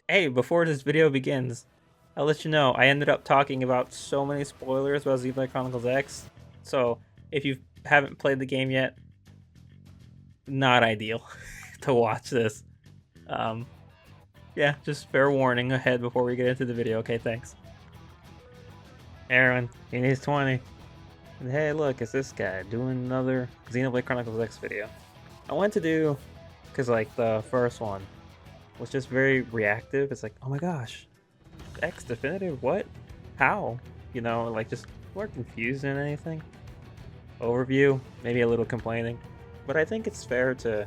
Hey, before this video begins, I'll let you know I ended up talking about so many spoilers about Xenoblade Chronicles X. So if you haven't played the game yet, not ideal to watch this. Um, yeah, just fair warning ahead before we get into the video. Okay, thanks. Aaron, he needs 20. And hey, look, it's this guy doing another Xenoblade Chronicles X video. I went to do, because like the first one was just very reactive. It's like, oh my gosh, X definitive? What? How? Like just more confused than anything. Overview, maybe a little complaining. But I think it's fair to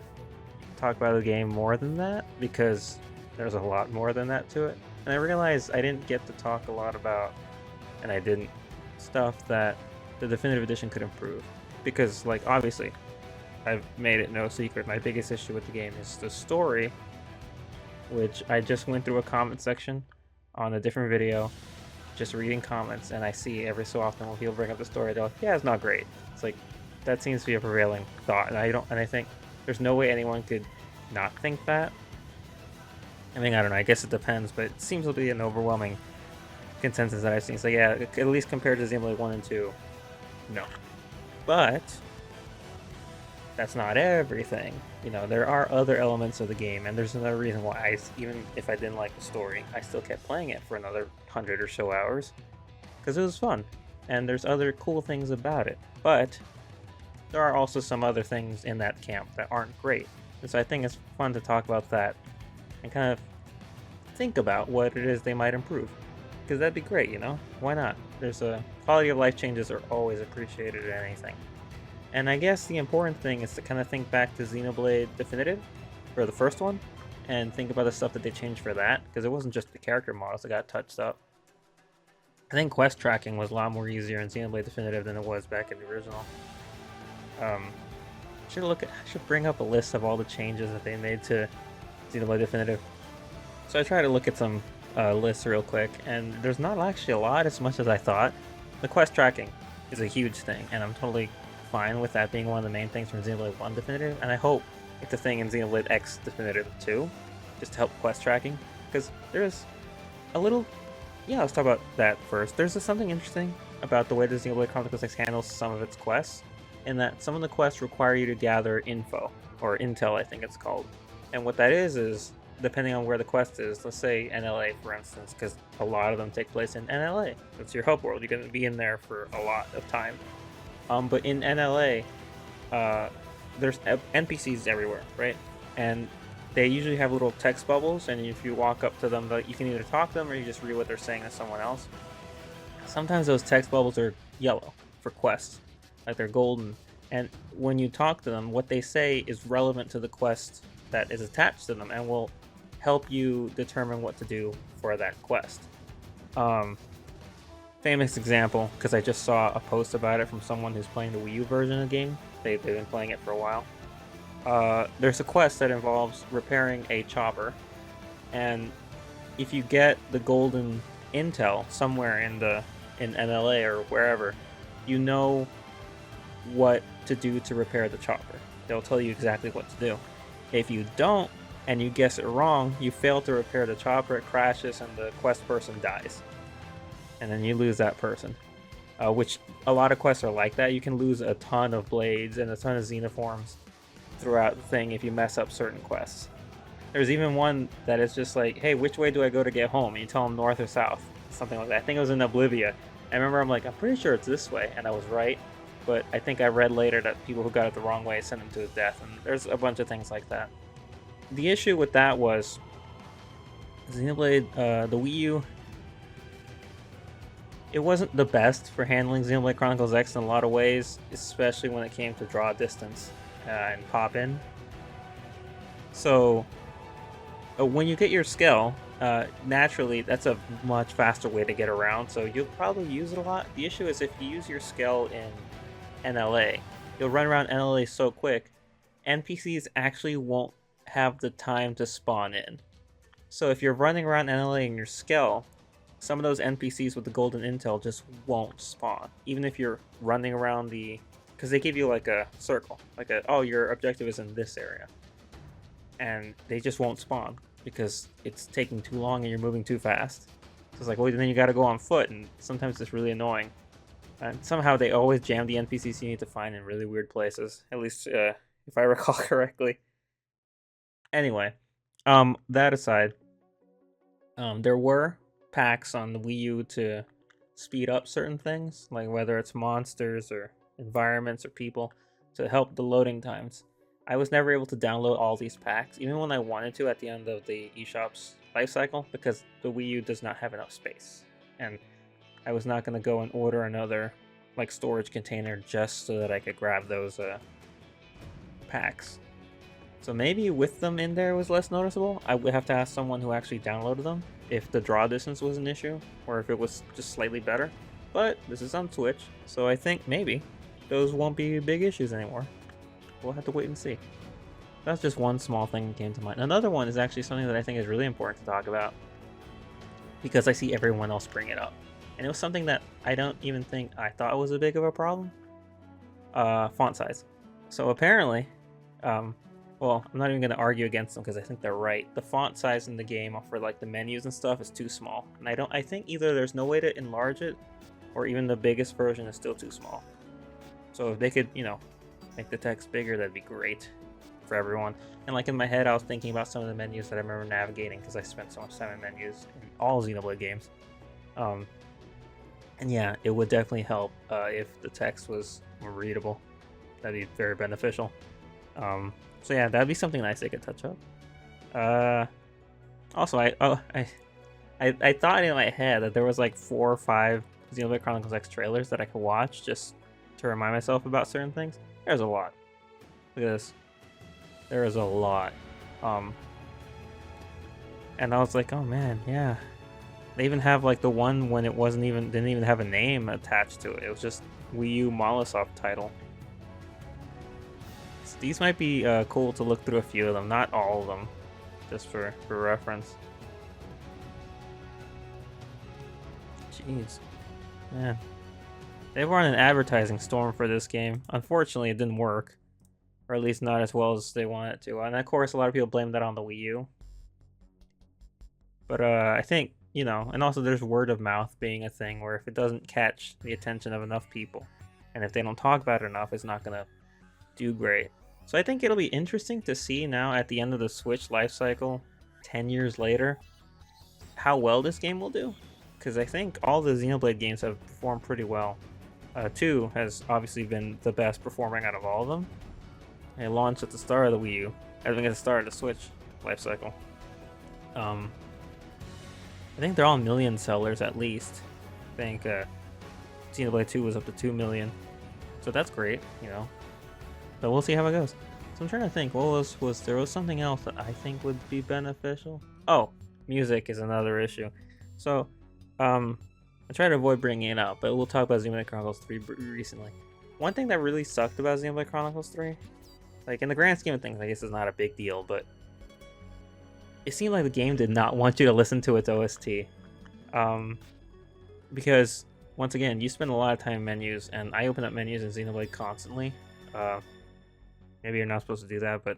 talk about the game more than that because there's a lot more than that to it. And I realized I didn't get to talk a lot about, and I didn't, stuff that the definitive edition could improve. Because, like, obviously, I've made it no secret, my biggest issue with the game is the story, which I just went through a comment section on a different video, just reading comments, and I see every so often when people bring up the story, they're like, yeah, it's not great. It's like, that seems to be a prevailing thought, and I think there's no way anyone could not think that. I mean, I don't know, I guess it depends, but it seems to be an overwhelming consensus that I've seen. So yeah, at least compared to Xenoblade 1 and 2, no. But that's not everything. There are other elements of the game, and there's another reason why even if I didn't like the story, I still kept playing it for another 100 or so hours, because it was fun, and there's other cool things about it. But there are also some other things in that camp that aren't great, and so I think it's fun to talk about that and kind of think about what it is they might improve, because that'd be great, Why not? There's a quality of life changes are always appreciated in anything. And I guess the important thing is to kind of think back to Xenoblade Definitive, for the first one, and think about the stuff that they changed for that, because it wasn't just the character models that got touched up. I think quest tracking was a lot more easier in Xenoblade Definitive than it was back in the original. I should bring up a list of all the changes that they made to Xenoblade Definitive. So I tried to look at some lists real quick, and there's not actually a lot as much as I thought. The quest tracking is a huge thing, and I'm totally fine with that being one of the main things from Xenoblade 1 Definitive, and I hope it's a thing in Xenoblade X Definitive too, just to help quest tracking, because there's a little... Yeah, let's talk about that first. There's something interesting about the way the Xenoblade Chronicles X handles some of its quests, in that some of the quests require you to gather info, or intel I think it's called. And what that is depending on where the quest is, let's say NLA for instance, because a lot of them take place in NLA. It's your hub world, you're going to be in there for a lot of time. But in NLA, there's NPCs everywhere, right? And they usually have little text bubbles, and if you walk up to them, you can either talk to them or you just read what they're saying to someone else. Sometimes those text bubbles are yellow for quests, like they're golden. And when you talk to them, what they say is relevant to the quest that is attached to them and will help you determine what to do for that quest. Famous example, because I just saw a post about it from someone who's playing the Wii U version of the game. They've been playing it for a while. There's a quest that involves repairing a chopper, and if you get the golden intel somewhere in NLA or wherever, you know what to do to repair the chopper. They'll tell you exactly what to do. If you don't, and you guess it wrong, you fail to repair the chopper, it crashes, and the quest person dies. And then you lose that person. Which a lot of quests are like that. You can lose a ton of blades and a ton of xenoforms throughout the thing if you mess up certain quests. There's even one that is just like, hey, which way do I go to get home? And you tell them north or south, something like that. I think it was in Oblivia. I remember I'm like, I'm pretty sure it's this way, and I was right. But I think I read later that people who got it the wrong way sent him to his death, and there's a bunch of things like that. The issue with that was Xenoblade, the Wii U, it wasn't the best for handling Xenoblade Chronicles X in a lot of ways, especially when it came to draw distance and pop in. So when you get your skill, naturally that's a much faster way to get around, so you'll probably use it a lot. The issue is if you use your skill in NLA, you'll run around NLA so quick, NPCs actually won't have the time to spawn in. So if you're running around NLA in your skill, some of those NPCs with the golden intel just won't spawn, even if you're running around because they give you like a circle, like oh, your objective is in this area, and they just won't spawn. because it's taking too long and you're moving too fast. So it's like, well, then you got to go on foot, and sometimes it's really annoying. And somehow they always jam the NPCs you need to find in really weird places. At least if I recall correctly. Anyway, that aside, there were packs on the Wii U to speed up certain things, like whether it's monsters or environments or people, to help the loading times. I was never able to download all these packs, even when I wanted to at the end of the eShop's life cycle, because the Wii U does not have enough space. And I was not going to go and order another like storage container just so that I could grab those packs. So maybe with them in there it was less noticeable. I would have to ask someone who actually downloaded them if the draw distance was an issue or if it was just slightly better. But this is on Switch, so I think maybe those won't be big issues anymore. We'll have to wait and see. That's just one small thing that came to mind. Another one is actually something that I think is really important to talk about because I see everyone else bring it up. And it was something that I don't even think I thought was a big of a problem. Font size. So apparently, well, I'm not even going to argue against them because I think they're right. The font size in the game for like the menus and stuff is too small. And I think either there's no way to enlarge it or even the biggest version is still too small. So if they could, you know, make the text bigger, that'd be great for everyone. And like in my head, I was thinking about some of the menus that I remember navigating because I spent so much time in menus in all Xenoblade games. And yeah, it would definitely help if the text was more readable. That'd be very beneficial. So yeah, that'd be something nice they could touch up. Also, I thought in my head that there was like 4 or 5 Xenoblade Chronicles X trailers that I could watch just to remind myself about certain things. There's a lot. Look at this. There is a lot. And I was like, oh man, yeah. They even have like the one when it didn't even have a name attached to it. It was just Wii U Molotov title. So these might be cool to look through a few of them, not all of them, just for reference. Jeez, man. They've run an advertising storm for this game. Unfortunately, it didn't work. Or at least not as well as they wanted it to. And of course, a lot of people blame that on the Wii U. But I think, you know, and also there's word of mouth being a thing where if it doesn't catch the attention of enough people, and if they don't talk about it enough, it's not going to do great. So I think it'll be interesting to see now at the end of the Switch life cycle, 10 years later, how well this game will do. Because I think all the Xenoblade games have performed pretty well. 2 has obviously been the best performing out of all of them. It launched at the start of the Wii U, at the start of the Switch life cycle. I think they're all million sellers at least. I think Xenoblade 2 was up to 2 million. So that's great, you know. But we'll see how it goes. So I'm trying to think, what was there was something else that I think would be beneficial? Oh, music is another issue. So, I try to avoid bringing it up, but we'll talk about Xenoblade Chronicles 3 recently. One thing that really sucked about Xenoblade Chronicles 3, like in the grand scheme of things, I guess it's not a big deal, but it seemed like the game did not want you to listen to its OST. Because, once again, you spend a lot of time in menus, and I open up menus in Xenoblade constantly. Maybe you're not supposed to do that, but...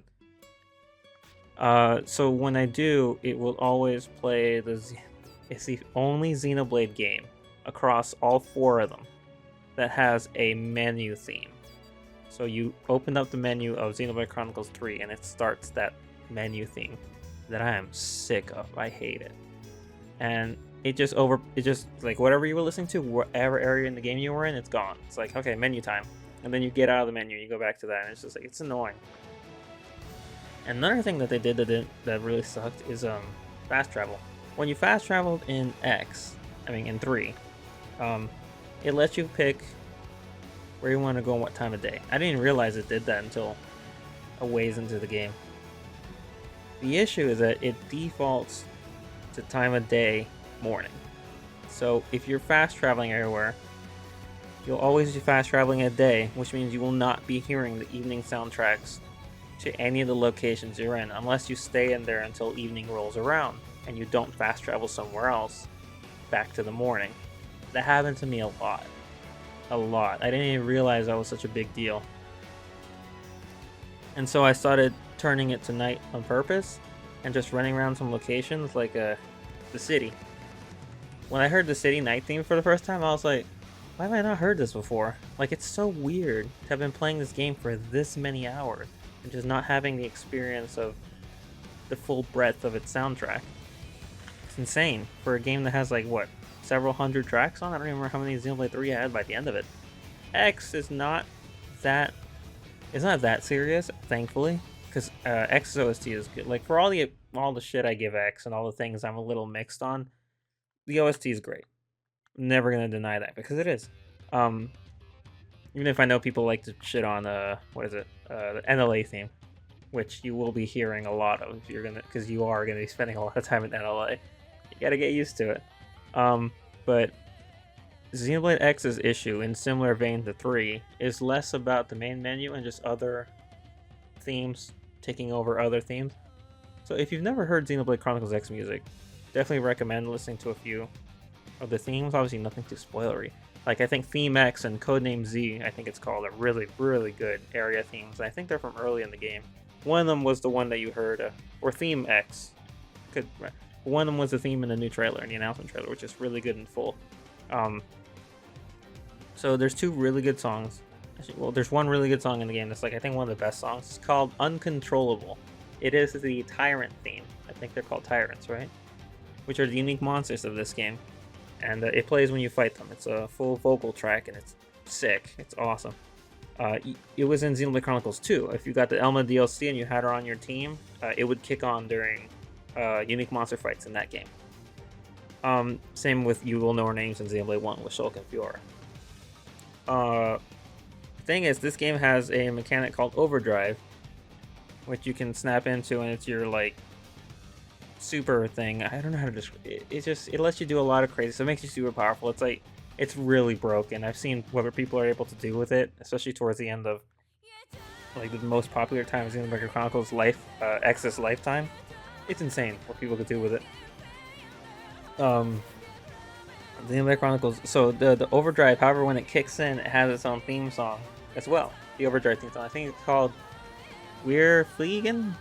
so when I do, it will always play it's the only Xenoblade game across all 4 of them that has a menu theme. So you open up the menu of Xenoblade Chronicles 3 and it starts that menu theme that I am sick of. I hate it. And it just like whatever you were listening to, whatever area in the game you were in, it's gone. It's like, okay, menu time. And then you get out of the menu, you go back to that, and it's just like, it's annoying. And another thing that they did that really sucked is fast travel. When you fast traveled in in 3, it lets you pick where you want to go and what time of day. I didn't realize it did that until a ways into the game. The issue is that it defaults to time of day morning. So if you're fast traveling everywhere, you'll always be fast traveling at day, which means you will not be hearing the evening soundtracks to any of the locations you're in unless you stay in there until evening rolls around and you don't fast travel somewhere else back to the morning. That happened to me a lot. I didn't even realize that was such a big deal. And so I started turning it to night on purpose, and just running around some locations like the city. When I heard the city night theme for the first time, I was like, why have I not heard this before? Like, it's so weird to have been playing this game for this many hours and just not having the experience of the full breadth of its soundtrack. It's insane for a game that has like what, several hundred tracks on. I don't even remember how many Xenoblade 3 had by the end of it. X is not that. It's not that serious, thankfully, because X's OST is good. Like for all the shit I give X and all the things I'm a little mixed on, the OST is great. I'm never gonna deny that because it is. Even if I know people like to shit on what is it, the NLA theme, which you will be hearing a lot of. Because you are gonna be spending a lot of time in NLA. You gotta get used to it. But Xenoblade X's issue, in similar vein to 3, is less about the main menu and just other themes taking over other themes. So if you've never heard Xenoblade Chronicles X music, definitely recommend listening to a few of the themes. Obviously nothing too spoilery. Like I think Theme X and Codename Z, I think it's called, are really, really good area themes. I think they're from early in the game. One of them was the one that you heard, or Theme X. One of them was the theme in the new trailer, in the announcement trailer, which is really good in full. So there's 2 really good songs. Actually, well, there's one really good song in the game that's like, I think one of the best songs. It's called Uncontrollable. It is the Tyrant theme. I think they're called Tyrants, right? Which are the unique monsters of this game. And it plays when you fight them. It's a full vocal track, and it's sick. It's awesome. It was in Xenoblade Chronicles 2. If you got the Elma DLC and you had her on your team, it would kick on during unique monster fights in that game. Same with You Will Know Her Names in Xenoblade 1 with Shulk and Fiora. The thing is, this game has a mechanic called Overdrive, which you can snap into, and it's your like super thing. I don't know how to describe it. It lets you do a lot of crazy, so it makes you super powerful. It's like, it's really broken. I've seen what people are able to do with it, especially towards the end of like the most popular time of Xenoblade Chronicles X's lifetime. It's insane what people could do with it. Xenoblade Chronicles. So the Overdrive, however, when it kicks in, it has its own theme song as well. The Overdrive theme song. I think it's called Wir Fliegen.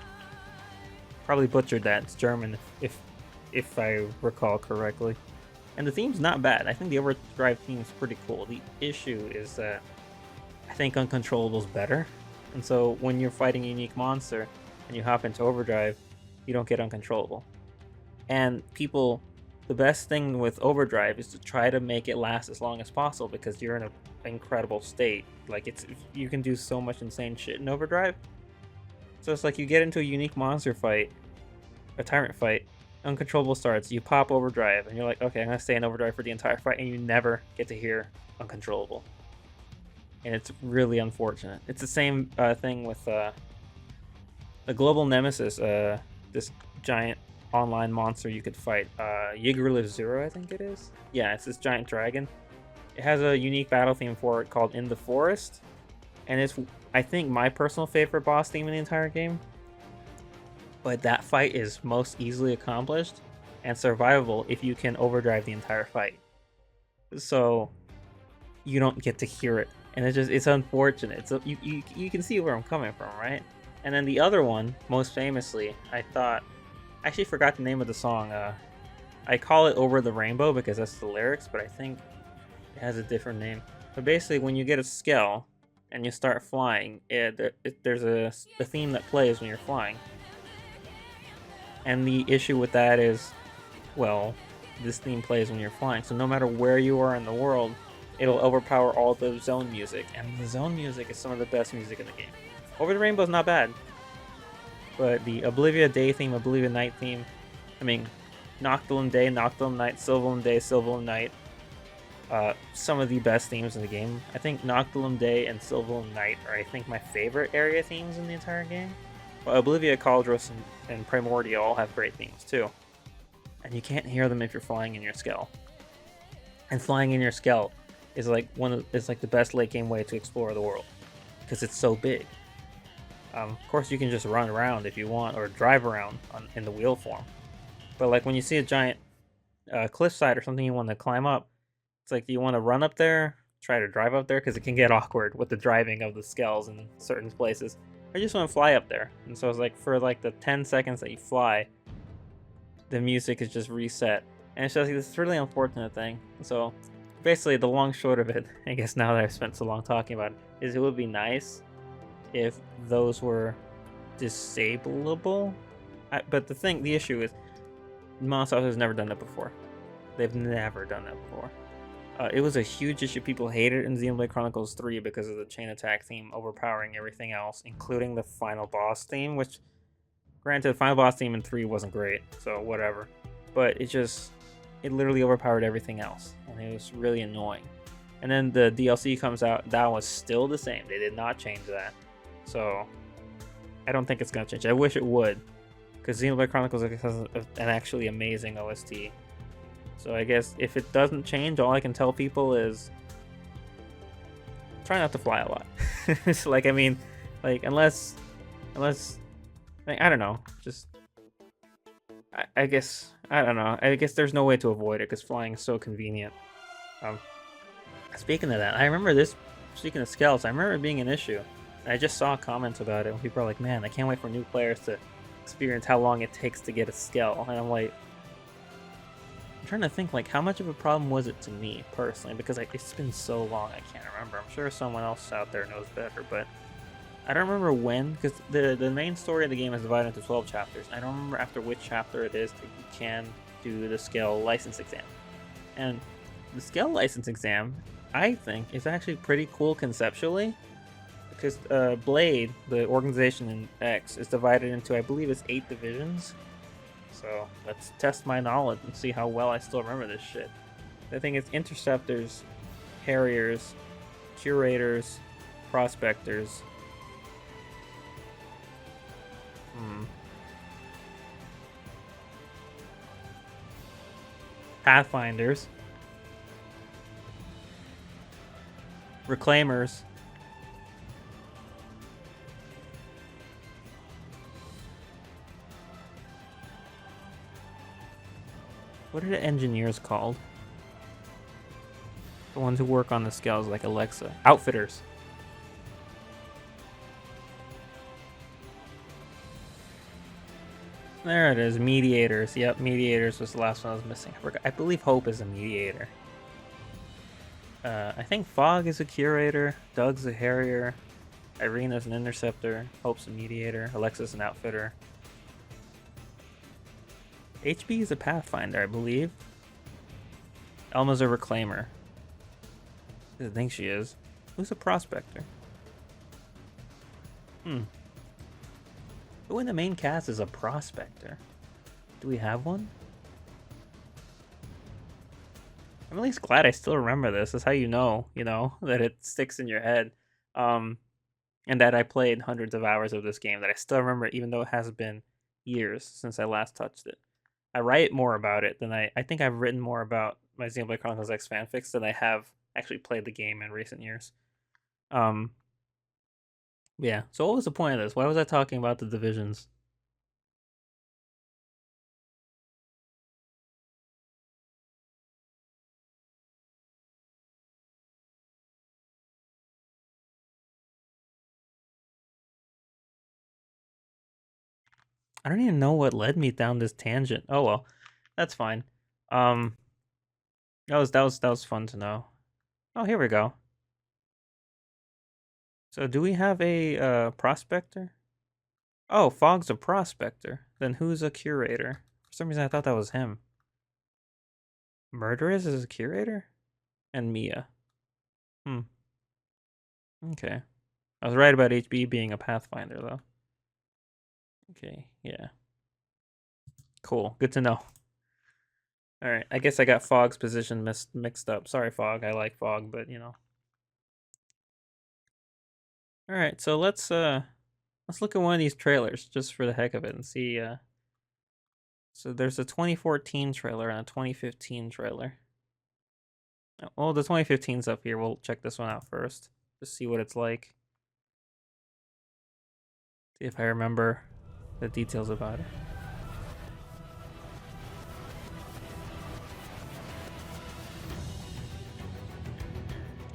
Probably butchered that. It's German, if I recall correctly. And the theme's not bad. I think the Overdrive theme's pretty cool. The issue is that I think Uncontrollable's better. And so when you're fighting a unique monster and you hop into Overdrive, you don't get Uncontrollable. And the best thing with Overdrive is to try to make it last as long as possible because you're in an incredible state. Like, you can do so much insane shit in Overdrive. So it's like you get into a unique monster fight, a tyrant fight, Uncontrollable starts, you pop Overdrive, and you're like, okay, I'm gonna stay in Overdrive for the entire fight, and you never get to hear Uncontrollable. And it's really unfortunate. It's the same thing with the Global Nemesis, this giant online monster you could fight. Yigerliv Zero, I think it is. Yeah, it's this giant dragon. It has a unique battle theme for it called In the Forest, and it's, I think, my personal favorite boss theme in the entire game. But that fight is most easily accomplished and survivable if you can overdrive the entire fight. So you don't get to hear it, and it's unfortunate. So you can see where I'm coming from, right? And then the other one, most famously, I actually forgot the name of the song. I call it Over the Rainbow because that's the lyrics, but I think it has a different name. But basically, when you get a Skell and you start flying, there's a theme that plays when you're flying. And the issue with that is, well, this theme plays when you're flying, so no matter where you are in the world, it'll overpower all the zone music, and the zone music is some of the best music in the game. Over the Rainbow is not bad, but the Oblivia Day theme, Oblivia Night theme, I mean, Noctilum Day, Noctilum Night, Sylvalum Day, Sylvalum Night, some of the best themes in the game. I think Noctilum Day and Sylvalum Night are, I think, my favorite area themes in the entire game. But Oblivia, Cauldros, and Primordia all have great themes too. And you can't hear them if you're flying in your Skell. And flying in your Skell is like the best late game way to explore the world, because it's so big. Of course, you can just run around if you want, or drive around in the wheel form. But like when you see a giant cliffside or something you want to climb up, it's like, do you want to run up there, try to drive up there, because it can get awkward with the driving of the Skells in certain places. I just want to fly up there. And so it's like for like the 10 seconds that you fly, the music is just reset. And it's just like this really unfortunate thing. So basically the long short of it, I guess now that I've spent so long talking about it, is it would be nice if those were disableable. But the issue is Microsoft has never done that before. They've never done that before. It was a huge issue. People hated it in Xenoblade Chronicles 3 because of the chain attack theme overpowering everything else, including the final boss theme, which, granted, the final boss theme in 3 wasn't great, so whatever. But it literally overpowered everything else, and it was really annoying. And then the DLC comes out, that was still the same. They did not change that. So, I don't think it's going to change. I wish it would, because Xenoblade Chronicles X has an actually amazing OST. So I guess if it doesn't change, all I can tell people is try not to fly a lot. It's like, I mean, like unless like, I don't know, just I guess I don't know. I guess there's no way to avoid it because flying is so convenient. Speaking of that, I remember this. Speaking of scales, I remember it being an issue. I just saw comments about it when people are like, "Man, I can't wait for new players to experience how long it takes to get a scale," and I'm like. I'm trying to think, like, how much of a problem was it to me, personally? Because it's been so long, I can't remember. I'm sure someone else out there knows better, but I don't remember when, because the main story of the game is divided into 12 chapters. I don't remember after which chapter it is that you can do the scale license exam. And the scale license exam, I think, is actually pretty cool conceptually, because Blade, the organization in X, is divided into, I believe it's 8 divisions. So let's test my knowledge and see how well I still remember this shit. The thing is interceptors, harriers, curators, prospectors. Pathfinders. Reclaimers. What are the engineers called? The ones who work on the scales like Alexa. Outfitters. There it is. Mediators. Yep, mediators was the last one I was missing. I believe Hope is a mediator. I think Fog is a curator. Doug's a harrier. Irena's an interceptor. Hope's a mediator. Alexa's an outfitter. HB is a pathfinder, I believe. Elma's a reclaimer. I think she is. Who's a prospector? Who in the main cast is a prospector? Do we have one? I'm at least glad I still remember this. That's how you know, that it sticks in your head. And that I played hundreds of hours of this game, that I still remember it, even though it has been years since I last touched it. I write more about it than I think I've written more about my Xenoblade Chronicles X fanfics than I have actually played the game in recent years. Yeah, so what was the point of this? Why was I talking about the divisions? I don't even know what led me down this tangent. Oh well, that's fine. That was fun to know. Oh, here we go. So do we have a prospector? Oh, Fog's a prospector. Then who's a curator? For some reason I thought that was him. Murderous is a curator? And Mia. Okay. I was right about HB being a pathfinder though. Okay, yeah. Cool, good to know. Alright, I guess I got Fog's position mixed up. Sorry, Fog. I like Fog, but Alright, so let's look at one of these trailers just for the heck of it and see. So there's a 2014 trailer and a 2015 trailer. Well, the 2015's up here. We'll check this one out first. Just see what it's like. See if I remember the details about it.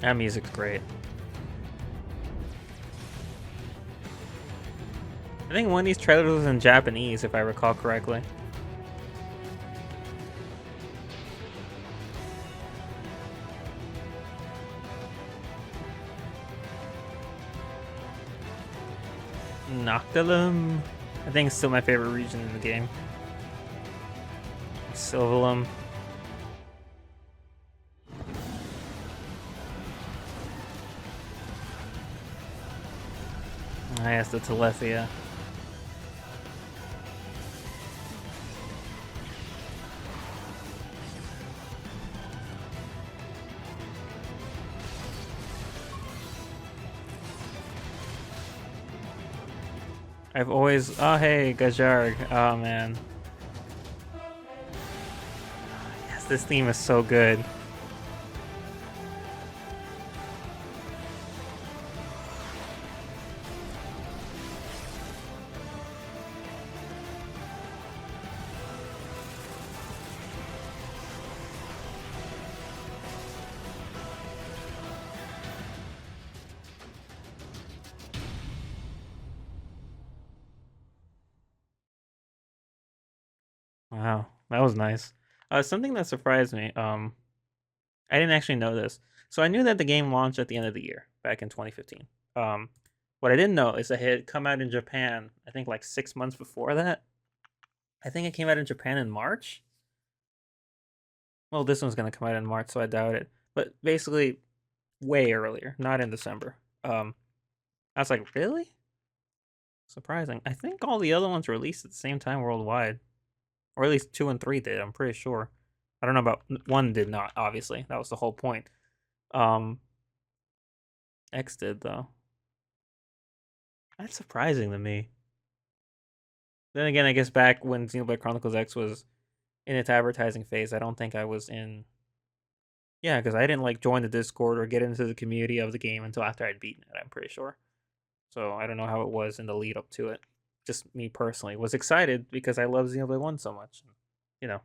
That music's great. I think one of these trailers was in Japanese, if I recall correctly. Noctilum. I think it's still my favorite region in the game. Silvalum. I asked the Telethia. I've always... Oh, hey, Gajarg. Oh, man. Yes, this theme is so good. Wow, that was nice. Something that surprised me. I didn't actually know this. So I knew that the game launched at the end of the year, back in 2015. Um, what I didn't know is that it had come out in Japan, I think like 6 months before that. I think it came out in Japan in March. Well, this one's gonna come out in March, so I doubt it. But basically, way earlier, not in December. I was like, really? Surprising. I think all the other ones released at the same time worldwide. Or at least 2 and 3 did, I'm pretty sure. I don't know about 1 did not, obviously. That was the whole point. X did though. That's surprising to me. Then again, I guess back when Xenoblade Chronicles X was in its advertising phase, I don't think I was in. Yeah, because I didn't like join the Discord or get into the community of the game until after I'd beaten it, I'm pretty sure. So I don't know how it was in the lead up to it. Just me personally was excited because I love Xenoblade 1 so much. You know.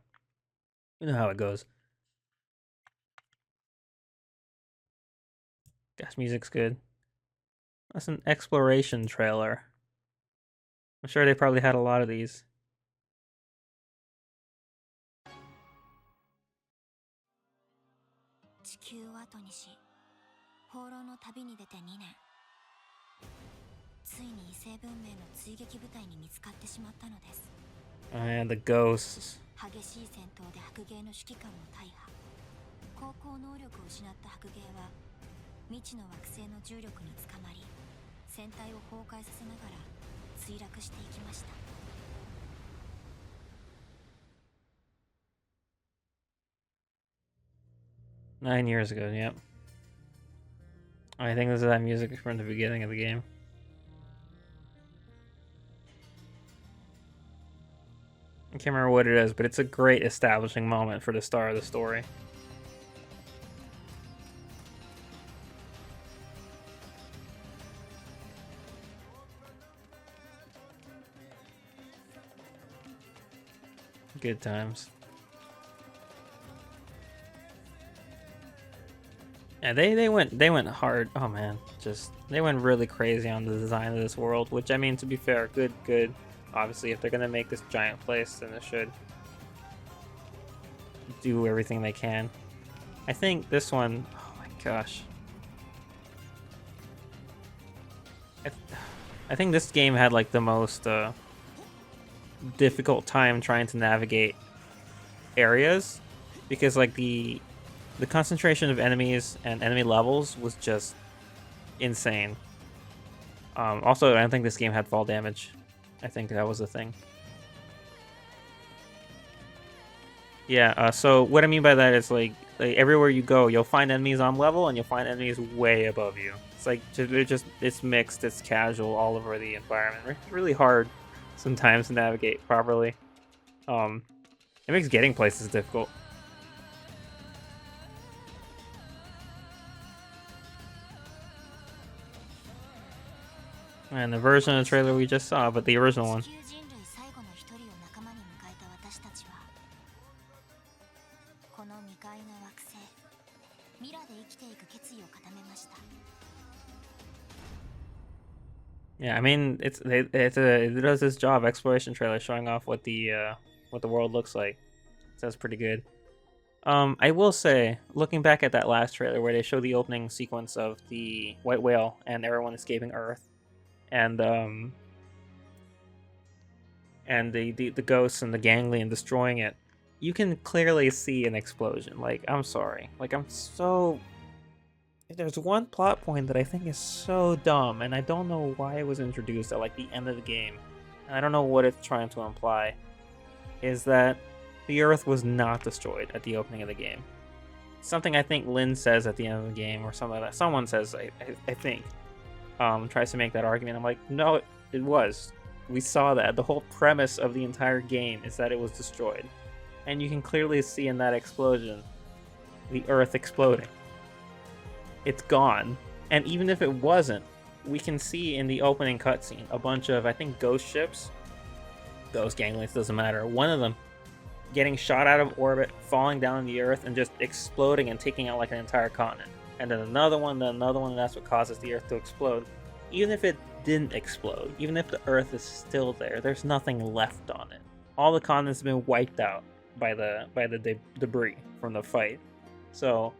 You know how it goes. Gosh, music's good. That's an exploration trailer. I'm sure they probably had a lot of these. And the ghosts. 激しい戦闘で白芸の指揮官も大破。高校能力を失った白芸は未知の惑星の重力につかまり、船体を崩壊させながら墜落していきました。9 years ago, yep. I think this is that music from the beginning of the game. I can't remember what it is, but it's a great establishing moment for the start of the story. Good times. Yeah, they went hard. Oh man, just they went really crazy on the design of this world. Which I mean, to be fair, good. Obviously, if they're gonna make this giant place, then they should do everything they can. I think this one. Oh my gosh. I think this game had like the most difficult time trying to navigate areas because like the concentration of enemies and enemy levels was just insane. Also, I don't think this game had fall damage. I think that was the thing. Yeah, so what I mean by that is like everywhere you go, you'll find enemies on level and you'll find enemies way above you. It's like it's mixed, it's casual all over the environment. It's really hard sometimes to navigate properly. It makes getting places difficult. And the version of the trailer we just saw, but the original one. Yeah, I mean, it does this job, exploration trailer, showing off what the world looks like. So that's pretty good. I will say, looking back at that last trailer where they show the opening sequence of the white whale and everyone escaping Earth, and the ghosts and the ganglion destroying it, you can clearly see an explosion. Like, I'm sorry, like there's one plot point that I think is so dumb, and I don't know why it was introduced at like the end of the game, and I don't know what it's trying to imply, is that the Earth was not destroyed at the opening of the game. Something I think Lynn says at the end of the game, or something like that. Someone says, I think, tries to make that argument. I'm like, no, it was. We saw that. The whole premise of the entire game is that it was destroyed. And you can clearly see in that explosion the Earth exploding. It's gone. And even if it wasn't, we can see in the opening cutscene a bunch of, I think, ghost ships. Ghost ganglions, doesn't matter. One of them getting shot out of orbit, falling down on the Earth, and just exploding and taking out like an entire continent. And then another one, and that's what causes the Earth to explode. Even if it didn't explode, even if the Earth is still there, there's nothing left on it. All the continents have been wiped out by the debris from the fight. So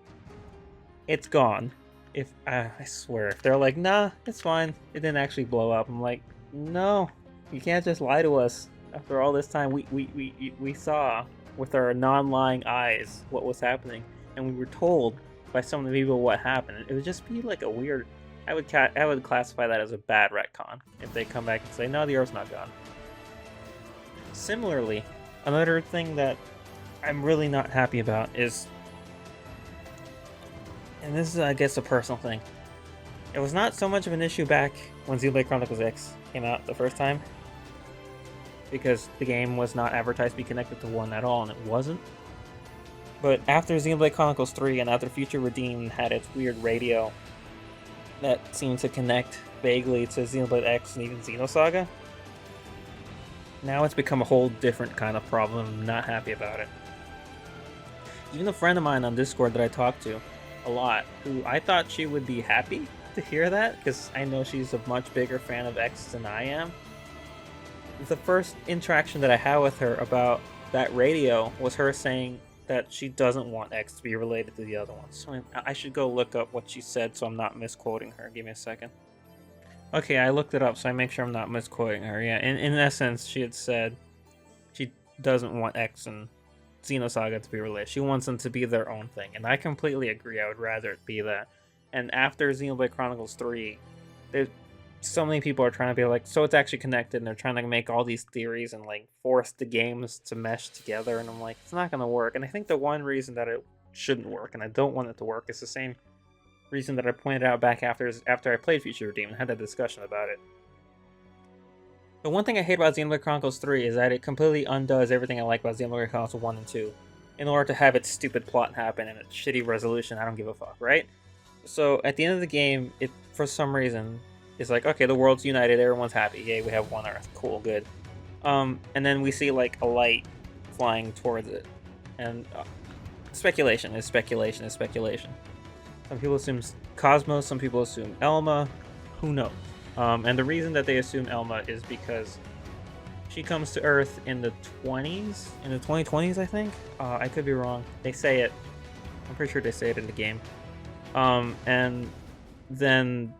it's gone. If I swear, if they're like, nah, it's fine, it didn't actually blow up, I'm like, no, you can't just lie to us. After all this time, we saw with our non-lying eyes what was happening, and we were told by some of the people what happened. It would just be like a weird. I would classify that as a bad retcon if they come back and say, no, the Earth's not gone. Similarly, another thing that I'm really not happy about is, and this is, I guess, a personal thing. It was not so much of an issue back when Xenoblade Chronicles X came out the first time, because the game was not advertised to be connected to 1 at all, and it wasn't. But after Xenoblade Chronicles 3 and after Future Redeemed had its weird radio that seemed to connect vaguely to Xenoblade X and even Xenosaga, now it's become a whole different kind of problem. I'm not happy about it. Even a friend of mine on Discord that I talked to a lot, who I thought she would be happy to hear that, because I know she's a much bigger fan of X than I am. The first interaction that I had with her about that radio was her saying that she doesn't want X to be related to the other ones. So I should go look up what she said so I'm not misquoting her. Give me a second. Okay, I looked it up so I make sure I'm not misquoting her. Yeah, in essence, she had said she doesn't want X and Xenosaga to be related. She wants them to be their own thing, and I completely agree. I would rather it be that. And after Xenoblade Chronicles 3, there's so many people are trying to be like, so it's actually connected, and they're trying to make all these theories and like force the games to mesh together, and I'm like, it's not gonna work. And I think the one reason that it shouldn't work, and I don't want it to work, is the same reason that I pointed out back after I played Future Redeemed and had that discussion about it. The one thing I hate about Xenoblade Chronicles 3 is that it completely undoes everything I like about Xenoblade Chronicles 1 and 2 in order to have its stupid plot happen and its shitty resolution. I don't give a fuck, right? So at the end of the game, it for some reason is like, okay, the world's united, everyone's happy, yay, we have one Earth, cool, good. And then we see like a light flying towards it, and speculation is speculation is speculation. Some people assume Cosmos, some people assume Elma, who knows? And the reason that they assume Elma is because she comes to Earth in the 20s, in the 2020s, I think. I could be wrong. They say it. I'm pretty sure they say it in the game. And then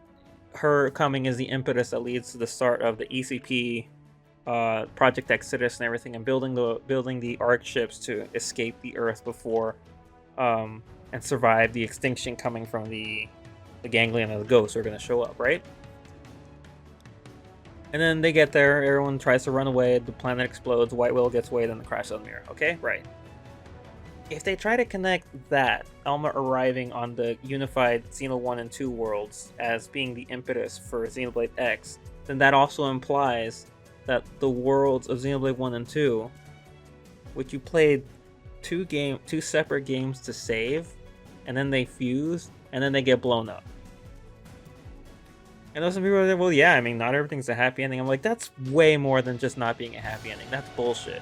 her coming is the impetus that leads to the start of the ECP, Project Exodus, and everything, and building the Ark ships to escape the Earth before, and survive the extinction coming from the ganglion and the ghosts are going to show up, right? And then they get there, everyone tries to run away, the planet explodes, White Whale gets away, then the crash on the mirror. Okay, right. If they try to connect that, Elma arriving on the unified Xeno 1 and 2 worlds as being the impetus for Xenoblade X, then that also implies that the worlds of Xenoblade 1 and 2, which you played two separate games to save, and then they fuse, and then they get blown up. And those some people are like, well, yeah, I mean, not everything's a happy ending. I'm like, that's way more than just not being a happy ending. That's bullshit.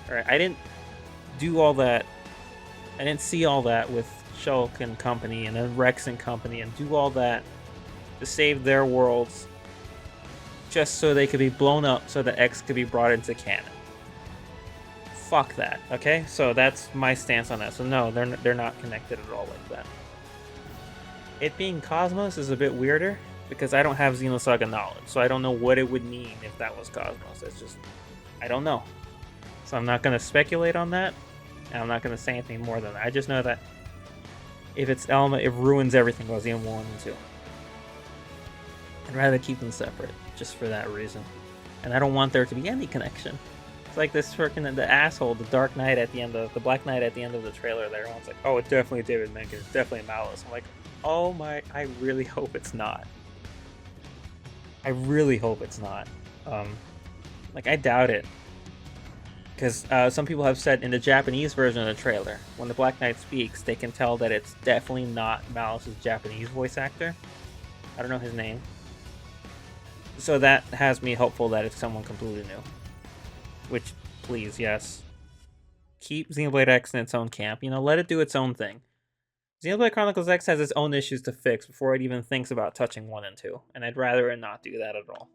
Alright, I didn't do all that. I didn't see all that with Shulk and company and then Rex and company and do all that to save their worlds just so they could be blown up so that X could be brought into canon. Fuck that, okay? So that's my stance on that. So no, they're not connected at all like that. It being Cosmos is a bit weirder because I don't have Xenosaga knowledge, so I don't know what it would mean if that was Cosmos. It's just, I don't know. So I'm not going to speculate on that, and I'm not going to say anything more than that. I just know that if it's Elma, it ruins everything about Xenoblade 1 and 2. I'd rather keep them separate, just for that reason. And I don't want there to be any connection. It's like this freaking, the asshole, the Dark Knight at the end of, the Black Knight at the end of the trailer there. Everyone's like, oh, it's definitely David Mencken, it's definitely Malice. I'm like, oh my, I really hope it's not. I really hope it's not. Like, I doubt it. Because some people have said in the Japanese version of the trailer, when the Black Knight speaks, they can tell that it's definitely not Malice's Japanese voice actor. I don't know his name. So that has me hopeful that it's someone completely new. Which, please, yes. Keep Xenoblade X in its own camp. You know, let it do its own thing. Xenoblade Chronicles X has its own issues to fix before it even thinks about touching 1 and 2. And I'd rather it not do that at all.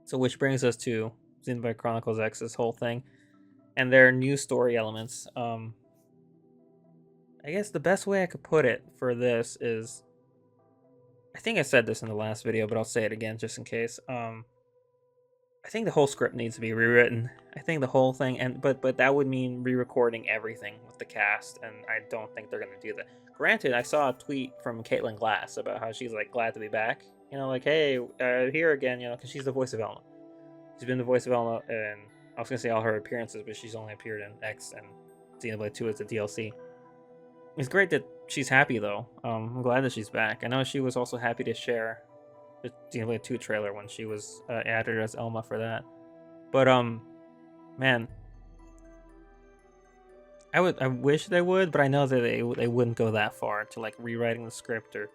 So which brings us to Xenoblade Chronicles X's whole thing. And their new story elements. I guess the best way I could put it for this is... I think I said this in the last video, but I'll say it again just in case. I think the whole script needs to be rewritten. I think the whole thing, but that would mean re-recording everything with the cast, and I don't think they're gonna do that. Granted, I saw a tweet from Caitlin Glass about how she's like glad to be back. You know, like, hey, here again. You know, because she's the voice of Elma. She's been the voice of Elma, and I was gonna say all her appearances, but she's only appeared in X and Xenoblade 2 as a DLC. It's great that she's happy though. I'm glad that she's back. I know she was also happy to share the Xenoblade 2 trailer when she was added as Elma for that. But man, I wish they would, but I know that they wouldn't go that far to like rewriting the script or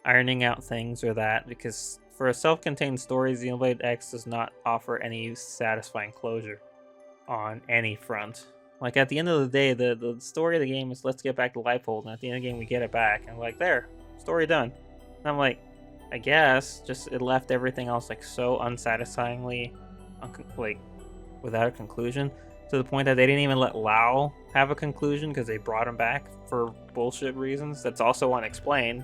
ironing out things or that, because for a self-contained story, Xenoblade X does not offer any satisfying closure on any front. Like, at the end of the day, the story of the game is let's get back to Lifehold, and at the end of the game we get it back, and like, there, story done. And I'm like, I guess, just it left everything else like so unsatisfyingly, like, without a conclusion, to the point that they didn't even let Lao have a conclusion because they brought him back for bullshit reasons that's also unexplained.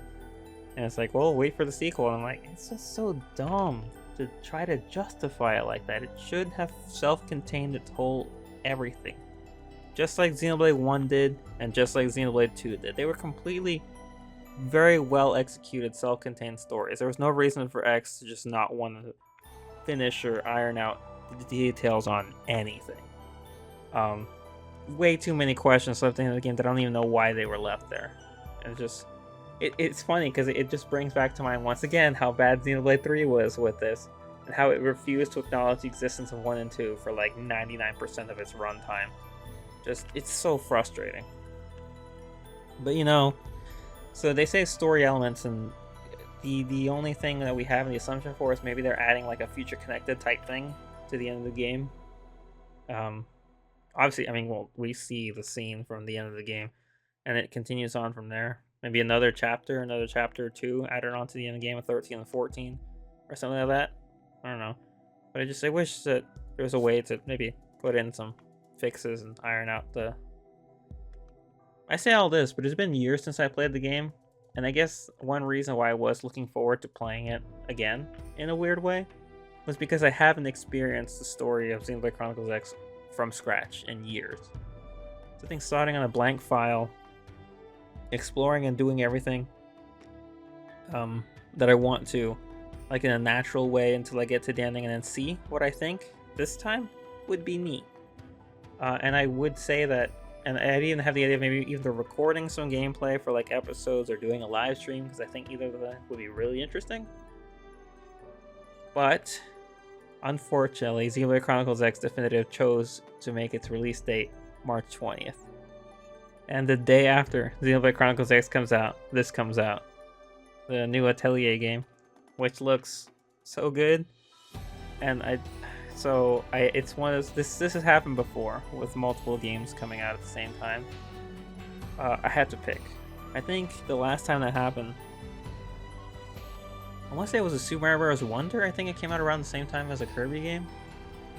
And it's like, well, wait for the sequel. And I'm like, it's just so dumb to try to justify it like that. It should have self-contained its whole everything. Just like Xenoblade 1 did, and just like Xenoblade 2 did. They were completely very well executed self-contained stories. There was no reason for X to just not want to finish or iron out the details on anything. Way too many questions left in the game that I don't even know why they were left there. And it's funny because it just brings back to mind once again how bad Xenoblade 3 was with this, and how it refused to acknowledge the existence of 1 and 2 for like 99% of its runtime. Just, it's so frustrating. But you know, so they say story elements, and the only thing that we have in the assumption for is maybe they're adding like a future connected type thing to the end of the game. Obviously, I mean, well, we see the scene from the end of the game, and it continues on from there. Maybe another chapter or two added on to the end of the game of 13 and 14, or something like that. I don't know. But I wish that there was a way to maybe put in some fixes and iron out the... I say all this, but it's been years since I played the game, and I guess one reason why I was looking forward to playing it again, in a weird way, was because I haven't experienced the story of Xenoblade Chronicles X from scratch in years. So I think starting on a blank file, exploring and doing everything that I want to, like in a natural way until I get to the ending and then see what I think this time would be neat. And I would say that, and I'd even have the idea of maybe either recording some gameplay for like episodes or doing a live stream, because I think either of them would be really interesting. But unfortunately, Xenoblade Chronicles X Definitive chose to make its release date March 20th. And the day after Xenoblade Chronicles X comes out, this comes out. The new Atelier game, which looks so good. And it's one of those, this has happened before with multiple games coming out at the same time. I had to pick. I think the last time that happened I want to say it was a Super Mario Bros. Wonder. I think it came out around the same time as a Kirby game.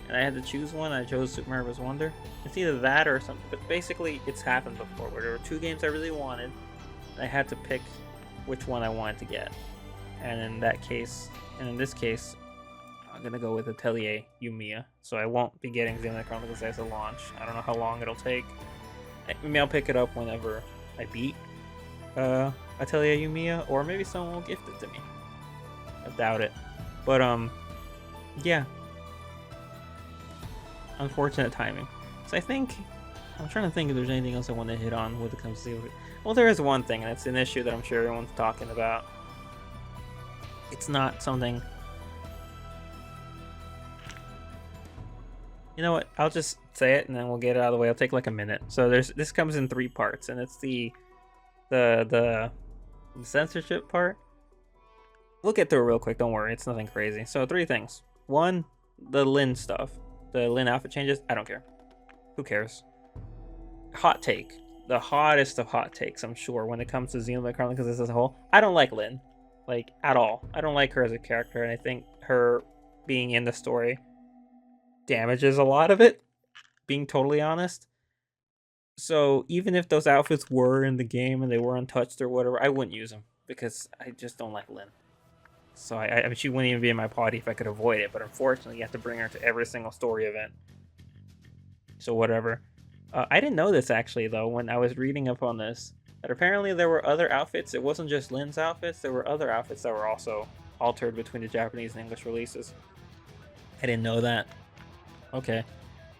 And I had to choose one. I chose Super Mario Bros. Wonder. It's either that or something. But basically, it's happened before where there were two games I really wanted. And I had to pick which one I wanted to get. And in this case, I'm going to go with Atelier Yumiya. So I won't be getting Xenoblade Chronicles X at launch. I don't know how long it'll take. Maybe I'll pick it up whenever I beat Atelier Yumiya. Or maybe someone will gift it to me. I doubt it. But, yeah. Unfortunate timing. So I think, I'm trying to think if there's anything else I want to hit on when it comes to it. Well, there is one thing, and it's an issue that I'm sure everyone's talking about. It's not something... You know what? I'll just say it, and then we'll get it out of the way. I'll take like a minute. So this comes in 3 parts, and it's the censorship part. We'll get through it real quick. Don't worry, it's nothing crazy. So 3 things. 1, the Lin stuff. The Lin outfit changes. I don't care. Who cares? Hot take. The hottest of hot takes, I'm sure, when it comes to Xenoblade Chronicles as a whole. I don't like Lin. Like, at all. I don't like her as a character, and I think her being in the story damages a lot of it, being totally honest. So, even if those outfits were in the game and they were untouched or whatever, I wouldn't use them, because I just don't like Lin. So I mean, she wouldn't even be in my party if I could avoid it, but unfortunately you have to bring her to every single story event. So whatever. I didn't know this actually though when I was reading up on this, that apparently there were other outfits. It wasn't just Lin's outfits, there were other outfits that were also altered between the Japanese and English releases. I didn't know that. Okay.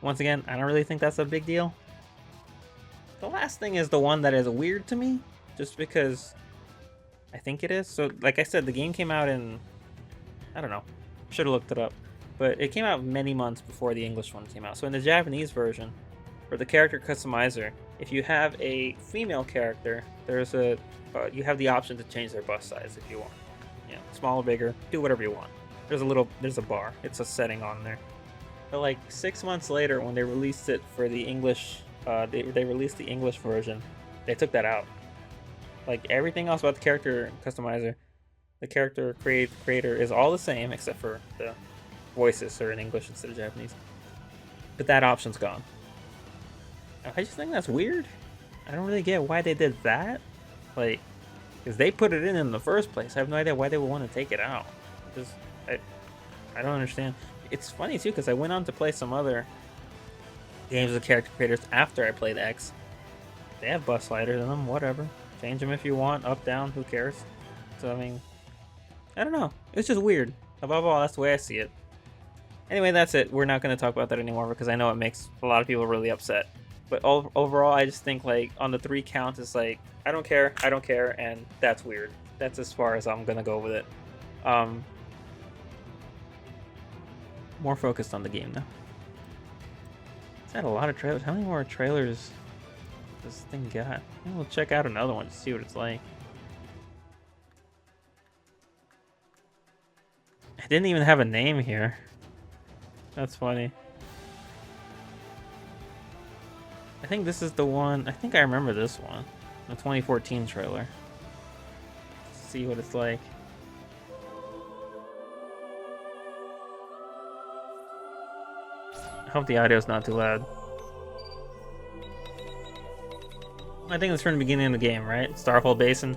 Once again, I don't really think that's a big deal. The last thing is the one that is weird to me, just because I think it is. So, like I said, the game came out in... I don't know. Should have looked it up. But it came out many months before the English one came out. So in the Japanese version, for the character customizer, if you have a female character, there's a... you have the option to change their bust size if you want. You know, small or bigger, do whatever you want. There's a bar. It's a setting on there. But like 6 months later, when they released it for the English... they released the English version, they took that out. Like, everything else about the character customizer, the character creator is all the same, except for the voices are in English instead of Japanese. But that option's gone. I just think that's weird. I don't really get why they did that. Like, because they put it in the first place. I have no idea why they would want to take it out. Just, I don't understand. It's funny, too, because I went on to play some other games with character creators after I played X. They have bus sliders in them, whatever. Change them if you want, up, down, who cares? So, I mean, I don't know. It's just weird. Above all, that's the way I see it. Anyway, that's it. We're not going to talk about that anymore because I know it makes a lot of people really upset. But overall, I just think, like, on the 3 count, it's like, I don't care, and that's weird. That's as far as I'm going to go with it. More focused on the game now. It's had a lot of trailers. How many more trailers this thing got? Maybe we'll check out another one to see what it's like. I didn't even have a name here. That's funny. I think this is the one. I think I remember this one. The 2014 trailer. Let's see what it's like. I hope the audio's not too loud. I think it's from the beginning of the game, right? Starfall Basin.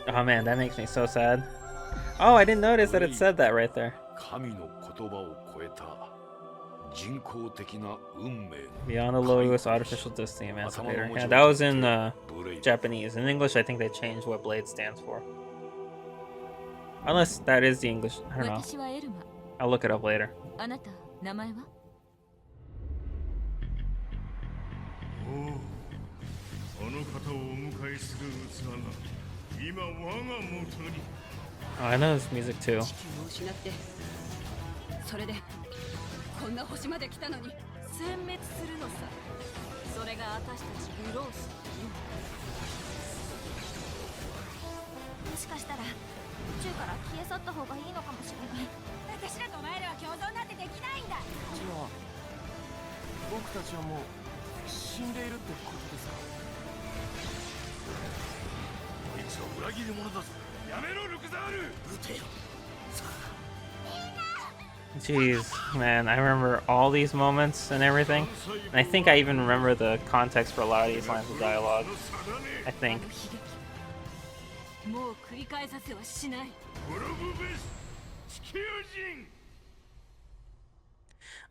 Oh man, that makes me so sad. Oh, I didn't notice that it said that right there. Beyond the logos, artificial destiny emancipator. Yeah, that was in Japanese. In English, I think they changed what Blade stands for. Unless that is the English. I don't know. I'll look it up later. Oh, I know this music too. Jeez, man, I remember all these moments and everything. And I think I even remember the context for a lot of these lines of dialogue. I think.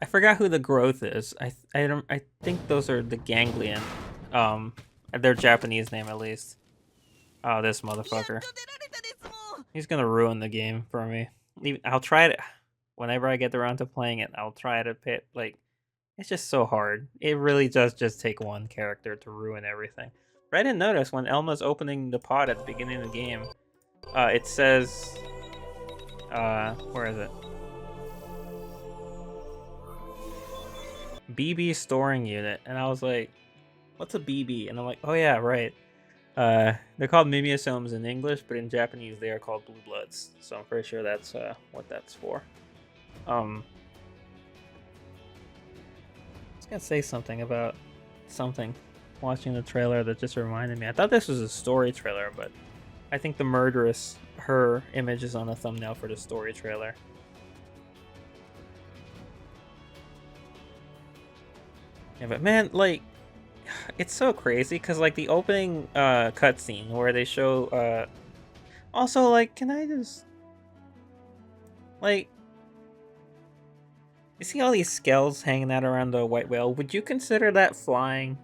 I forgot who the growth is. I think those are the ganglion. Their Japanese name at least. Oh, this motherfucker. He's gonna ruin the game for me. I'll try to. Whenever I get around to playing it, I'll try to pit like. It's just so hard. It really does just take one character to ruin everything. But I didn't notice when Elma's opening the pod at the beginning of the game. It says. Where is it? BB storing unit, and I was like, "What's a BB?" And I'm like, "Oh yeah, right." They're called Mimiosomes in English, but in Japanese they are called Blue Bloods. So I'm pretty sure that's what that's for. I was gonna say something about something. Watching the trailer that just reminded me. I thought this was a story trailer, but I think the murderess, her image is on the thumbnail for the story trailer. Yeah, but man, like, it's so crazy because like the opening cutscene where they show also like, can I just like, you see all these skulls hanging out around the white whale? Would you consider that flying?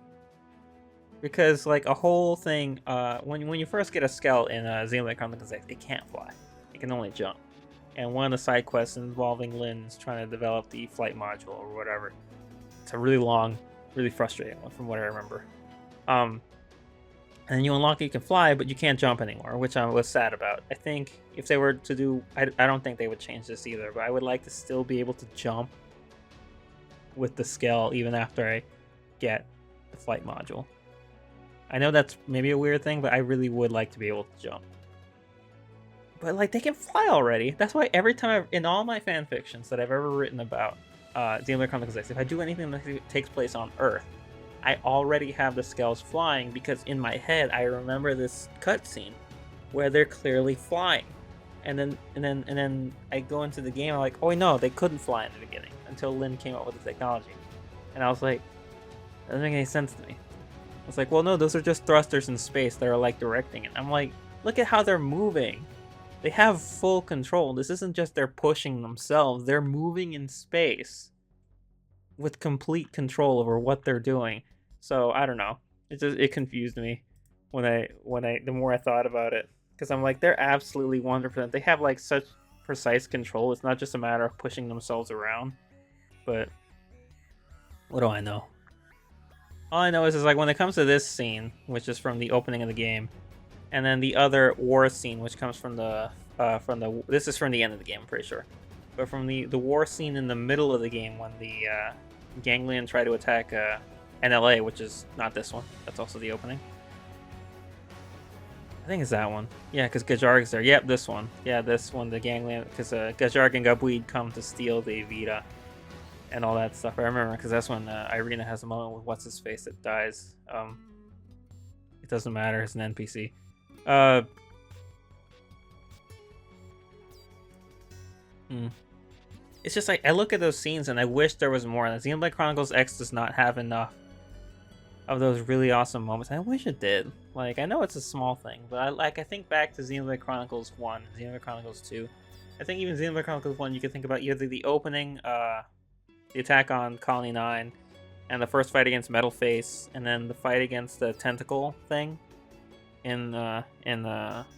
Because like a whole thing, when you first get a skull in Xenoblade Chronicles X, it can't fly. It can only jump. And one of the side quests involving Lynn's trying to develop the flight module or whatever. It's a really long, really frustrating one from what I remember. And you unlock it, you can fly, but you can't jump anymore, which I was sad about. I think if they were to do, I don't think they would change this either, but I would like to still be able to jump with the skull even after I get the flight module. I know that's maybe a weird thing, but I really would like to be able to jump. But like, they can fly already. That's why every time in all my fan fictions that I've ever written about Xenoblade Chronicles X, if I do anything that takes place on Earth, I already have the skulls flying because in my head I remember this cutscene where they're clearly flying, and then I go into the game. I'm like, oh no, they couldn't fly in the beginning until Lynn came up with the technology, and I was like, that doesn't make any sense to me. I was like, well, no, those are just thrusters in space that are like directing it. I'm like, look at how they're moving. They have full control. This isn't just they're pushing themselves. They're moving in space with complete control over what they're doing. So I don't know. It confused me when the more I thought about it, because I'm like, they're absolutely 100%. They have like such precise control. It's not just a matter of pushing themselves around. But what do I know? All I know is like when it comes to this scene, which is from the opening of the game, and then the other war scene, which comes from the this is from the end of the game, I'm pretty sure. But from the war scene in the middle of the game when the Ganglion try to attack NLA, which is not this one. That's also the opening. I think it's that one. Yeah, because Gajarg's there. Yep, this one. Yeah, this one, the Ganglion, because Gajarg and Gabuid come to steal the Vita and all that stuff. I remember because that's when Irina has a moment with what's his face that dies. It doesn't matter. It's an NPC. It's just like I look at those scenes and I wish there was more. And Xenoblade Chronicles X does not have enough of those really awesome moments. I wish it did. Like, I know it's a small thing, but I think back to Xenoblade Chronicles 1, Xenoblade Chronicles 2. I think even Xenoblade Chronicles 1, you could think about either the opening, the attack on Colony 9, and the first fight against Metal Face, and then the fight against the tentacle thing in the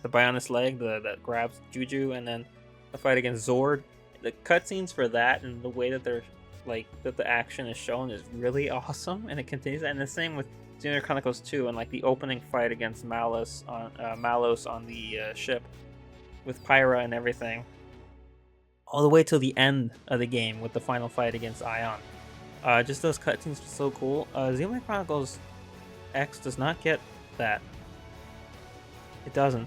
Bionis leg that grabs Juju, and then the fight against Zord. The cutscenes for that and the way that they're like that the action is shown is really awesome, and it continues. And the same with Xenoblade Chronicles 2 and like the opening fight against Malos on the ship with Pyra and everything, all the way till the end of the game with the final fight against Ion. Just those cutscenes are so cool. Xenoblade Chronicles X does not get that. It doesn't.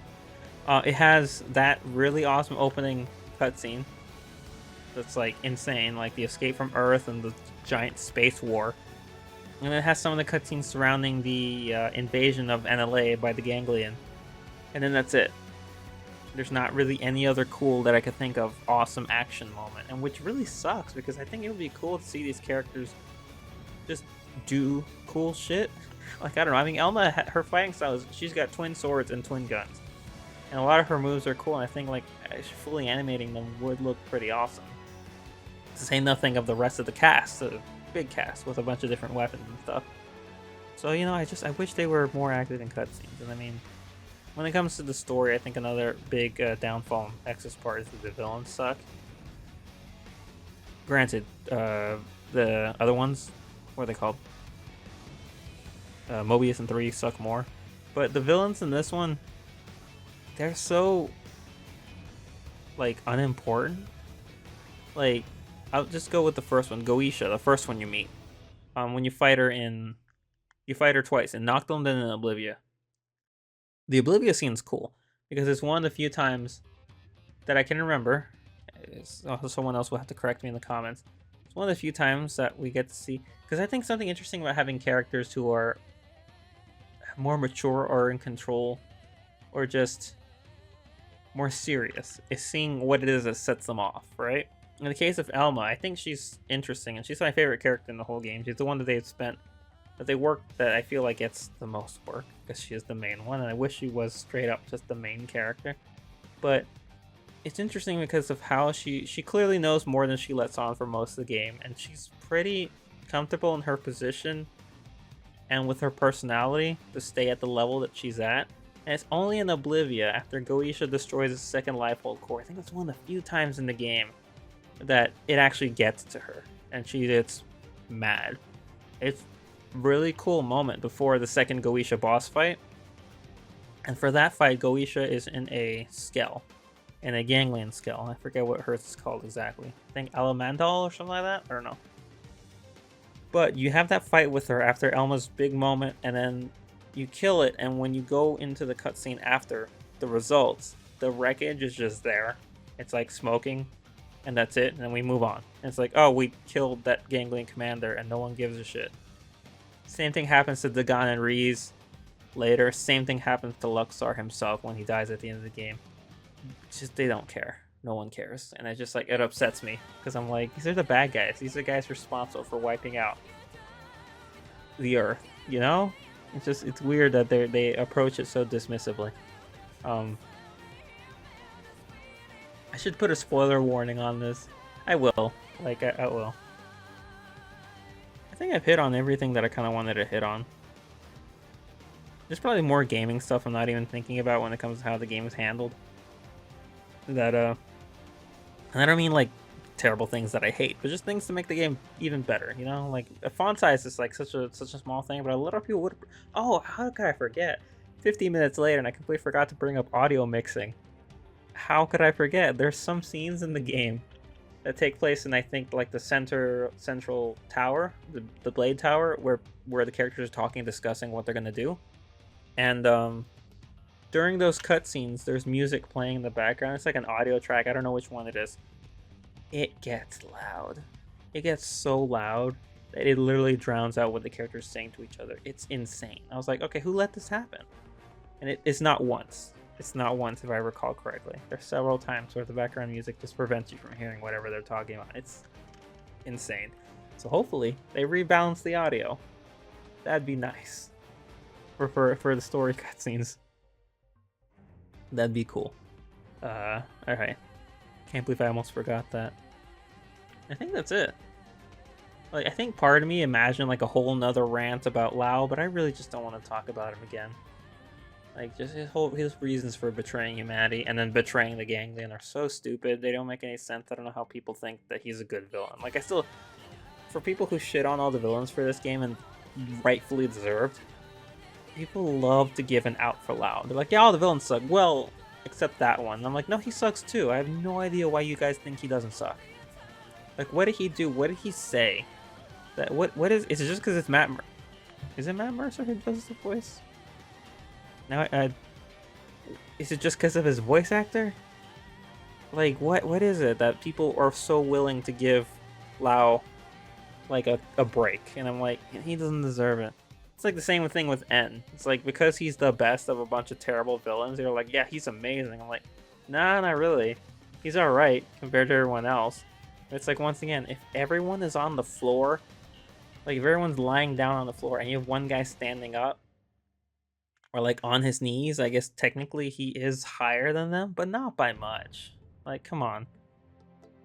It has that really awesome opening cutscene that's like insane, like the escape from Earth and the giant space war. And it has some of the cutscenes surrounding the invasion of NLA by the Ganglion. and then that's it. There's not really any other cool that I could think of awesome action moment, and which really sucks because I think it would be cool to see these characters just do cool shit. Like, I don't know. I mean, Elma, her fighting style is she's got twin swords and twin guns, and a lot of her moves are cool. And I think like fully animating them would look pretty awesome. To say nothing of the rest of the cast, the big cast with a bunch of different weapons and stuff. So you know, I wish they were more active in cutscenes. And I mean, when it comes to the story, I think another big downfall in X's part is that the villains suck. Granted, the other ones, what are they called? Mobius and 3 suck more. But the villains in this one, they're so, like, unimportant. Like, I'll just go with the first one, Goetia, the first one you meet. When you fight her twice, in Nocturne and in Oblivia. The Oblivia scene's cool, because it's one of the few times that I can remember. Someone else will have to correct me in the comments. It's one of the few times that we get to see, because I think something interesting about having characters who are more mature or in control or just more serious is seeing what it is that sets them off, right? In the case of Elma, I think she's interesting, and she's my favorite character in the whole game. She's the one that I feel like gets the most work, because she is the main one, and I wish she was straight up just the main character. But it's interesting because of how she clearly knows more than she lets on for most of the game, and she's pretty comfortable in her position and with her personality to stay at the level that she's at. And it's only in Oblivia, after Goetia destroys the second Lifehold core, I think it's one of the few times in the game that it actually gets to her, and she gets mad. It's really cool moment before the second Goetia boss fight. And for that fight, Goetia is in a Skell. In a ganglion Skell. I forget what hers is called exactly. I think Elemental or something like that? I don't know. But you have that fight with her after Elma's big moment, and then you kill it, and when you go into the cutscene after the results, the wreckage is just there. It's like smoking, and that's it, and then we move on. And it's like, oh, we killed that ganglion commander, and no one gives a shit. Same thing happens to Dagon and Reese later. Same thing happens to Luxor himself when he dies at the end of the game. Just, they don't care. No one cares. And it upsets me, because I'm like, these are the bad guys. These are the guys responsible for wiping out the Earth, you know? It's weird that they approach it so dismissively. I should put a spoiler warning on this. I will. I will. I think I've hit on everything that I kind of wanted to hit on. There's probably more gaming stuff I'm not even thinking about when it comes to how the game is handled. And I don't mean like terrible things that I hate, but just things to make the game even better, you know? Like, a font size is like such a small thing, but a lot of people would... Oh, how could I forget? 15 minutes later, and I completely forgot to bring up audio mixing. How could I forget? There's some scenes in the game that take place in, I think, like the central tower, the Blade Tower, where the characters are talking and discussing what they're gonna do. And during those cutscenes, there's music playing in the background. It's like an audio track. I don't know which one it is. It gets loud. It gets so loud that it literally drowns out what the characters are saying to each other. It's insane. I was like, okay, who let this happen? And it's not once. It's not once, if I recall correctly. There's several times where the background music just prevents you from hearing whatever they're talking about. It's insane. So hopefully they rebalance the audio. That'd be nice. For the story cutscenes. That'd be cool. Alright. Can't believe I almost forgot that. I think that's it. Like, I think part of me imagined like a whole nother rant about Lau, but I really just don't want to talk about him again. Like, just his reasons for betraying humanity and then betraying the ganglion are so stupid. They don't make any sense. I don't know how people think that he's a good villain. Like, for people who shit on all the villains for this game, and rightfully deserved, people love to give an out for Lau. They're like, yeah, all the villains suck. Well, except that one. And I'm like, no, he sucks too. I have no idea why you guys think he doesn't suck. Like, what did he do? What did he say? What is it just because it's Matt is it Matt Mercer who does the voice? Now, is it just because of his voice actor? Like, what is it that people are so willing to give Lau, like, a break? And I'm like, he doesn't deserve it. It's like the same thing with N. It's like because he's the best of a bunch of terrible villains, you're like, yeah, he's amazing. I'm like, nah, not really. He's alright compared to everyone else. It's like, once again, if everyone is on the floor, like if everyone's lying down on the floor and you have one guy standing up, or like on his knees, I guess technically he is higher than them, but not by much. Like, come on.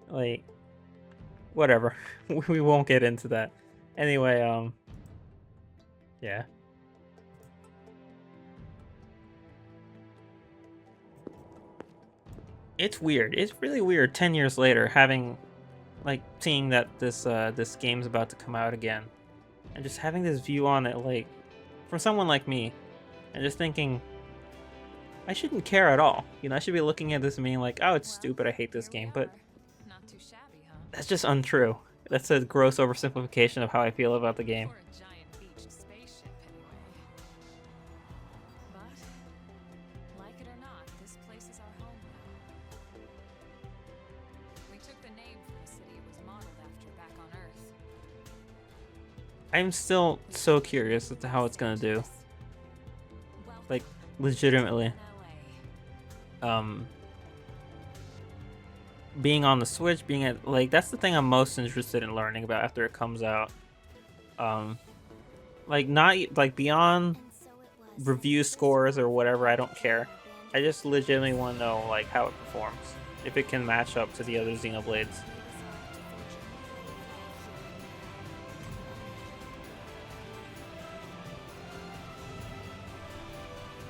Like, whatever. We won't get into that. Anyway, yeah. It's weird. It's really weird 10 years later having, like, seeing that this game's about to come out again. And just having this view on it, like, from someone like me. And just thinking, I shouldn't care at all. You know, I should be looking at this and being like, oh, it's stupid, I hate this game. But that's just untrue. That's a gross oversimplification of how I feel about the game. I'm still so curious as to how it's gonna do. Like, legitimately. Being on the Switch, being at, like, that's the thing I'm most interested in learning about after it comes out. Like, not, like, beyond review scores or whatever, I don't care. I just legitimately want to know, like, how it performs. If it can match up to the other Xenoblades.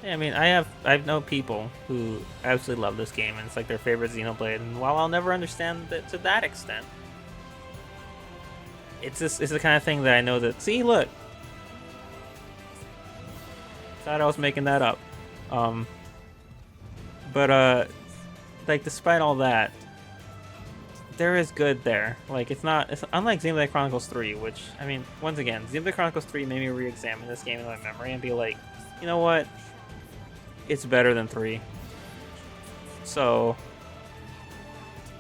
Yeah, I mean, I know people who absolutely love this game, and it's like their favorite Xenoblade. And while I'll never understand it to that extent, it's the kind of thing that I know that. See, look, thought I was making that up, but like despite all that, there is good there. Like it's unlike Xenoblade Chronicles 3, which I mean, once again, Xenoblade Chronicles 3 made me re-examine this game in my memory and be like, you know what? It's better than 3. So,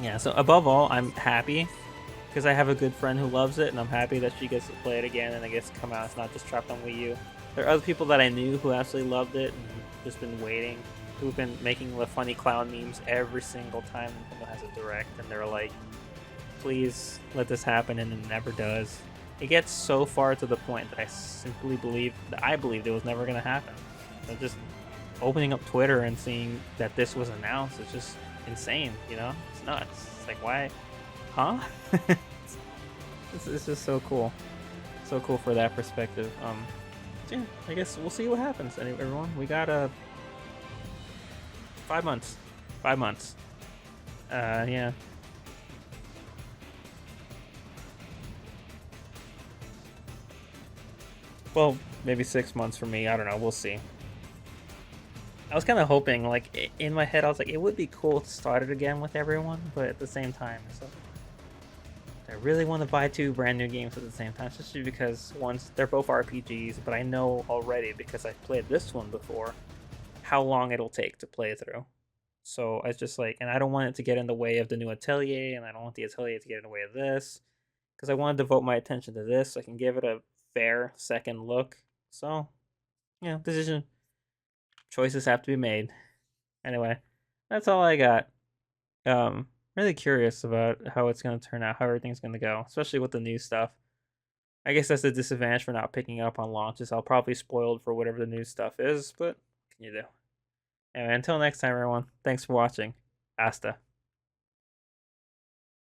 yeah, so above all, I'm happy because I have a good friend who loves it, and I'm happy that she gets to play it again and it gets to come out. It's not just trapped on Wii U. There are other people that I knew who absolutely loved it and just been waiting, who've been making the funny clown memes every single time Nintendo has a direct, and they're like, please let this happen, and it never does. It gets so far to the point that I simply believe that I believed it was never going to happen. So just opening up Twitter and seeing that this was announced is just insane, you know? It's nuts. It's like, why? Huh? It's just so cool. So cool for that perspective. So yeah, I guess we'll see what happens. Anyway, everyone, we got 5 months. 5 months. Yeah. Well, maybe 6 months for me. I don't know. We'll see. I was kind of hoping, like, in my head, I was like, it would be cool to start it again with everyone, but at the same time, it's like, I really want to buy 2 brand new games at the same time, especially because, they're both RPGs, but I know already, because I've played this one before, how long it'll take to play through. So it's just like, and I don't want it to get in the way of the new Atelier, and I don't want the Atelier to get in the way of this, because I want to devote my attention to this, so I can give it a fair second look. So, yeah, choices have to be made. Anyway, that's all I got. Really curious about how it's going to turn out, how everything's going to go, especially with the new stuff. I guess that's a disadvantage for not picking up on launches. I'll probably be spoiled for whatever the new stuff is, but what can you do? Anyway, until next time, everyone, thanks for watching. Hasta.